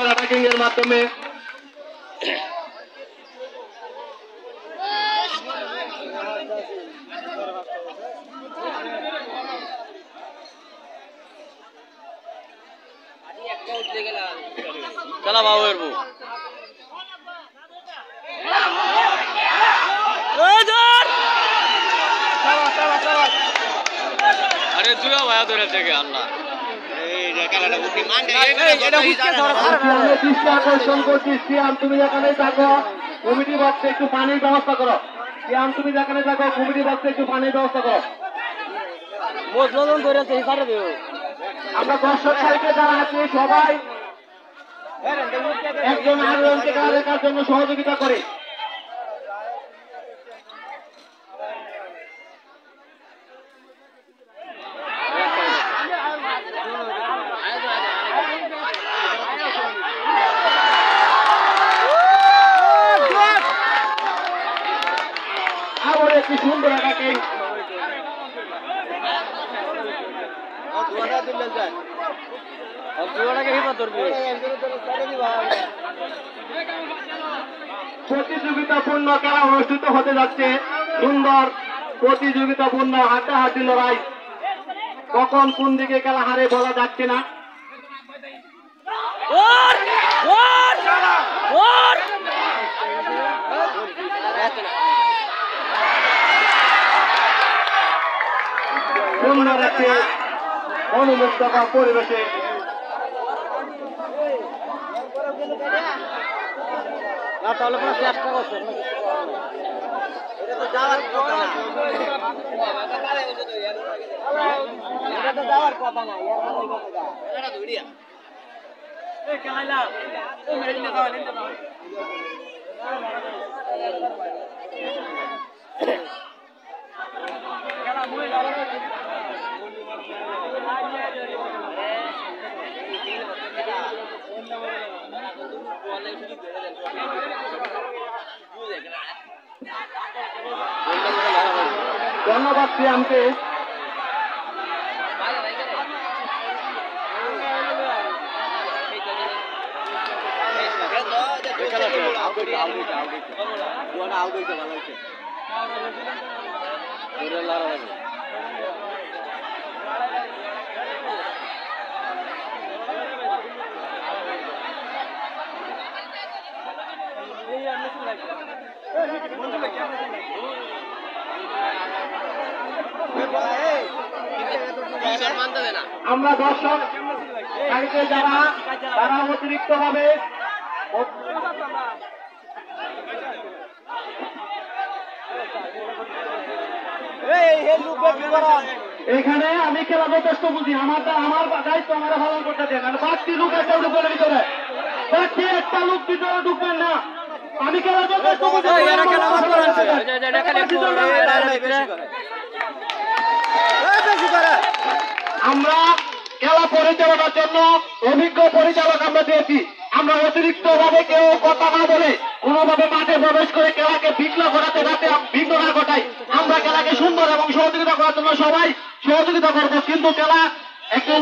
সুন্দর অ্যাটাকিং এর মাধ্যমে चला बाबू अरे जुआ भाया तो रहते के अल्लाह আকর্ষণ করছি সিয়াম তুমি যেখানে থাকো কমিটি বক্সে একটু পানির ব্যবস্থা করো সিয়াম তুমি যেখানে থাকো কমিটি বক্সে একটু পানির ব্যবস্থা করো আমরা দর্শক সারিতে যারা আছি সবাই একজন আন্দোলনকে দেখার জন্য সহযোগিতা করে আবার একটি সুন্দর একাকে প্রতিযোগিতাপূর্ণ খেলা অনুষ্ঠিত হতে যাচ্ছে সুন্দর প্রতিযোগিতাপূর্ণ হাড্ডাহাড্ডি লড়াই কখন কোন দিকে খেলা হারে বলা যাচ্ছে না সুন্দর একটি অনুমুগ্ধকর পরিবেশে তাহলে কোনো চেষ্টা করছে এটা তো যাওয়ার কথা না এটা তো যাওয়ার কথা না এটা তো ভিডিও এই খেলাইলা এই মেরে নিয়ে যাও নিতে দাও খেলা মুই যাও ধন্যবাদ সিয়ামকে আমরা দর্শক গাড়িতে যারা তারা অতিরিক্ত ভাবে এখানে আমি খেলা যথেষ্ট বুঝি আমার দায়িত্ব আমার পালন করতে দেন আর বাড়তি লোক একটা ঢুকবেন ভিতরে বাড়তি একটা লোক ভিতরে ঢুকবেন না আমি খেলা যথেষ্ট বুঝি আমরা খেলা পরিচালনার জন্য অভিজ্ঞ পরিচালক আমরা দিয়েছি আমরা অতিরিক্ত ভাবে কেউ কথা না বলে কোনোভাবে মাঠে প্রবেশ করে খেলাকে বিঘ্ন ঘটাতে যাতে বিঘ্ন না ঘটাই আমরা খেলাকে সুন্দর এবং সহযোগিতা করার জন্য সবাই সহযোগিতা করবো কিন্তু খেলা একটু